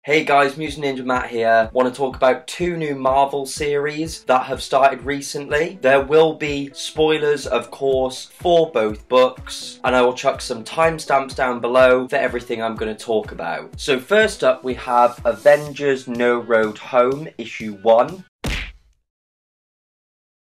Hey guys, musicninjamat here. Want to talk about two new Marvel series that have started recently. There will be spoilers, of course, for both books, and I will chuck some timestamps down below for everything I'm going to talk about. So first up, we have Avengers No Road Home, issue 1.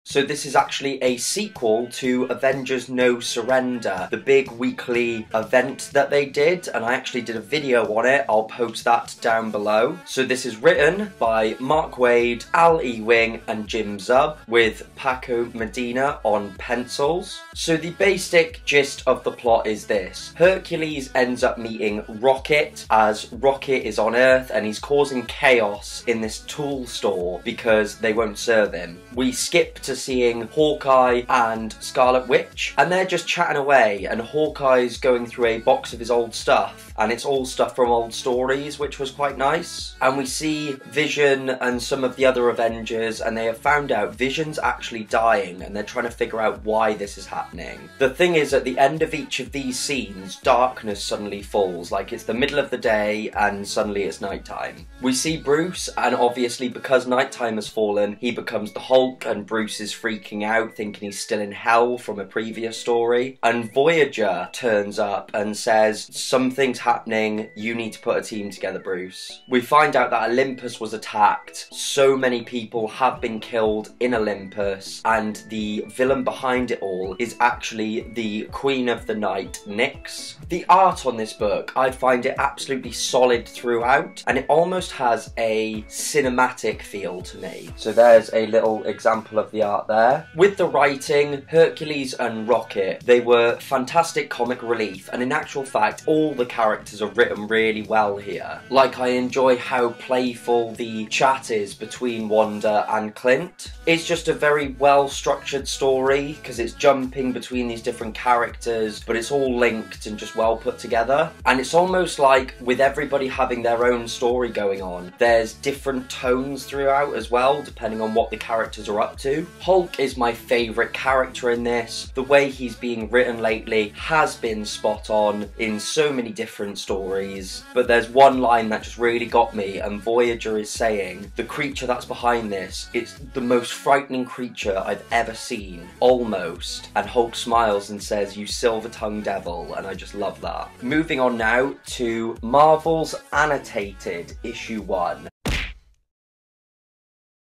So this is actually a sequel to Avengers No Surrender, the big weekly event that they did, and I actually did a video on it. I'll post that down below. So this is written by Mark Waid, Al Ewing and Jim Zub, with Paco Medina on pencils. So the basic gist of the plot is this. Hercules ends up meeting Rocket as Rocket is on Earth and he's causing chaos in this tool store because they won't serve him. We skip to seeing Hawkeye and Scarlet Witch, and they're just chatting away, and Hawkeye's going through a box of his old stuff, and it's all stuff from old stories, which was quite nice. And we see Vision and some of the other Avengers, and they have found out Vision's actually dying, and they're trying to figure out why this is happening. The thing is, at the end of each of these scenes, darkness suddenly falls, like it's the middle of the day and suddenly it's nighttime. We see Bruce, and obviously because nighttime has fallen, he becomes the Hulk, and Bruce is freaking out, thinking he's still in hell from a previous story. And Voyager turns up and says, something's happening, you need to put a team together, Bruce. We find out that Olympus was attacked, so many people have been killed in Olympus, and the villain behind it all is actually the Queen of the Night, Nyx. The art on this book, I find it absolutely solid throughout, and it almost has a cinematic feel to me. So there's a little example of the art there. With the writing, Hercules and Rocket, they were fantastic comic relief, and in actual fact all the characters are written really well here. Like, I enjoy how playful the chat is between Wanda and Clint. It's just a very well structured story because it's jumping between these different characters, but it's all linked and just well put together. And it's almost like with everybody having their own story going on, there's different tones throughout as well depending on what the characters are up to. Hulk is my favourite character in this. The way he's being written lately has been spot on in so many different stories, but there's one line that just really got me, and Voyager is saying, the creature that's behind this, it's the most frightening creature I've ever seen, almost. And Hulk smiles and says, you silver-tongued devil, and I just love that. Moving on now to Marvel's Annotated, issue 1.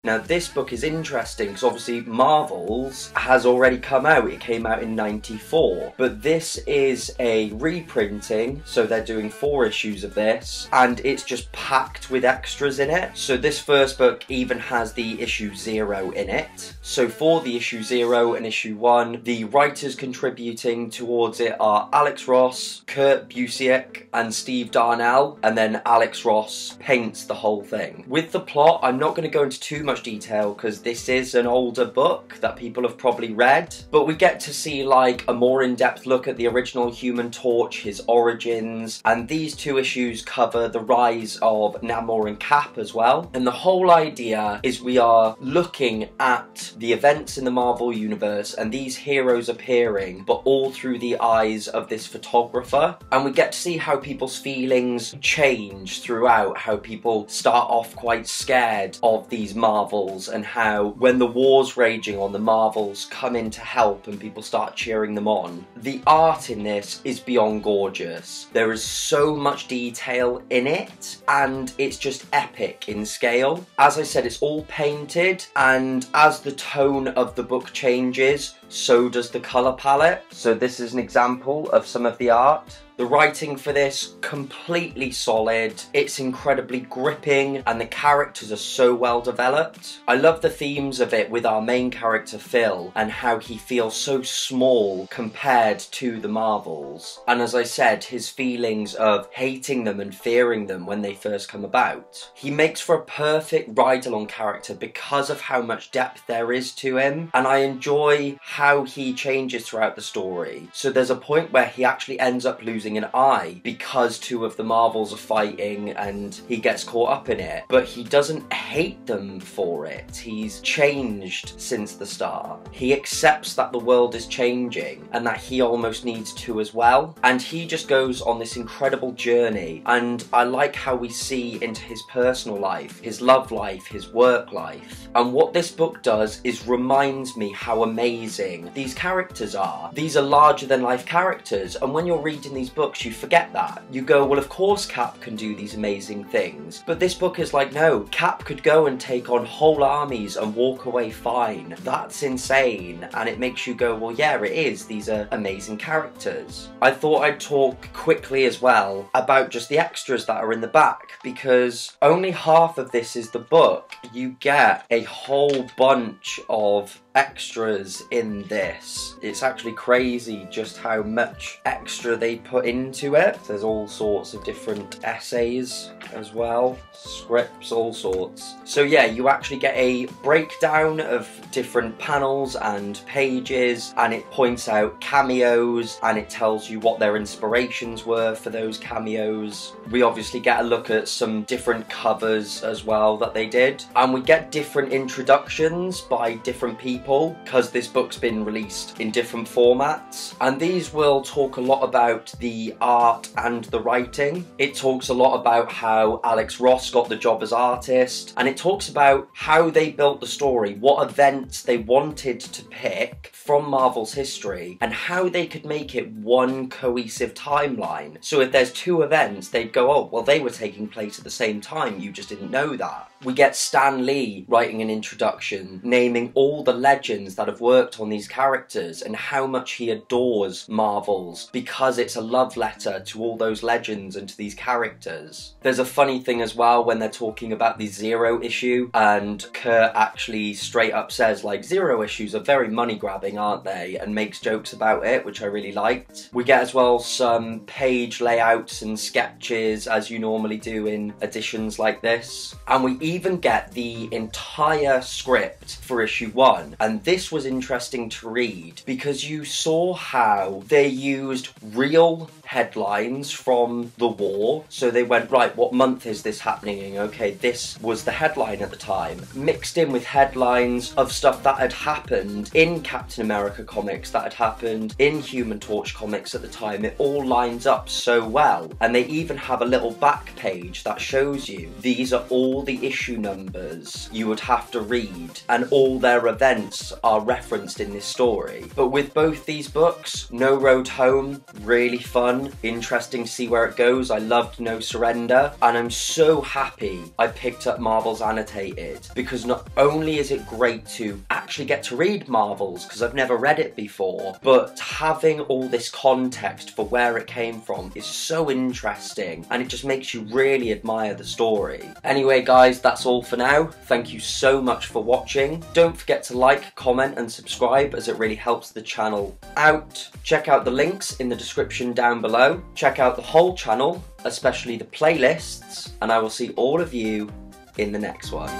Now this book is interesting because obviously Marvel's has already come out. It came out in '94, but this is a reprinting, so they're doing 4 issues of this, and it's just packed with extras in it. So this first book even has the issue 0 in it. So for the issue 0 and issue 1, the writers contributing towards it are Alex Ross, Kurt Busiek, and Steve Darnell, and then Alex Ross paints the whole thing. With the plot, I'm not going to go into too much detail because this is an older book that people have probably read, but we get to see like a more in-depth look at the original Human Torch, his origins, and these 2 issues cover the rise of Namor and Cap as well. And the whole idea is we are looking at the events in the Marvel universe and these heroes appearing, but all through the eyes of this photographer, and we get to see how people's feelings change throughout, how people start off quite scared of these Marvels, and how when the war's raging on, the Marvels come in to help and people start cheering them on. The art in this is beyond gorgeous. There is so much detail in it, and it's just epic in scale. As I said, it's all painted, and as the tone of the book changes, so does the colour palette. So this is an example of some of the art. The writing for this, completely solid. It's incredibly gripping and the characters are so well developed. I love the themes of it with our main character Phil and how he feels so small compared to the Marvels. And as I said, his feelings of hating them and fearing them when they first come about. He makes for a perfect ride-along character because of how much depth there is to him, and I enjoy how he changes throughout the story. So there's a point where he actually ends up losing missing an eye because two of the Marvels are fighting and he gets caught up in it. But he doesn't hate them for it. He's changed since the start. He accepts that the world is changing and that he almost needs to as well. And he just goes on this incredible journey. And I like how we see into his personal life, his love life, his work life. And what this book does is reminds me how amazing these characters are. These are larger than life characters, and when you're reading these books you forget that. You go, well, of course Cap can do these amazing things, but this book is like, no, Cap could go and take on whole armies and walk away fine. That's insane. And it makes you go, well, yeah, it is. These are amazing characters. I thought I'd talk quickly as well about just the extras that are in the back, because only half of this is the book. You get a whole bunch of extras in this. It's actually crazy just how much extra they put into it. There's all sorts of different essays as well, scripts, all sorts. So yeah, you actually get a breakdown of different panels and pages, and it points out cameos and it tells you what their inspirations were for those cameos. We obviously get a look at some different covers as well that they did, and we get different introductions by different people because this book's been released in different formats, and these will talk a lot about the art and the writing. It talks a lot about how Alex Ross got the job as artist, and it talks about how they built the story, what events they wanted to pick from Marvel's history, and how they could make it one cohesive timeline. So if there's two events, they'd go, oh, well, they were taking place at the same time, you just didn't know that. We get Stan Lee writing an introduction, naming all the legends that have worked on these characters and how much he adores Marvels, because it's a love letter to all those legends and to these characters. There's a funny thing as well when they're talking about the Zero issue, and Kurt actually straight up says, like, Zero issues are very money grabbing, aren't they? And makes jokes about it, which I really liked. We get as well some page layouts and sketches as you normally do in editions like this, and we even get the entire script for issue 1, and this was interesting to read because you saw how they used real headlines from the war. So they went, right, what month is this happening? Okay, this was the headline at the time, mixed in with headlines of stuff that had happened in Captain America comics, that had happened in Human Torch comics at the time. It all lines up so well, and they even have a little back page that shows you these are all the issue numbers you would have to read, and all their events are referenced in this story. But with both these books, No Road Home, really fun, interesting to see where it goes. I loved No Surrender, and I'm so happy I picked up Marvel's Annotated, because not only is it great to actually get to read Marvel's, because I've never read it before, but having all this context for where it came from is so interesting, and it just makes you really admire the story. Anyway guys, that's all for now. Thank you so much for watching. Don't forget to like, comment and subscribe, as it really helps the channel out. Check out the links in the description down below. Check out the whole channel, especially the playlists, and I will see all of you in the next one.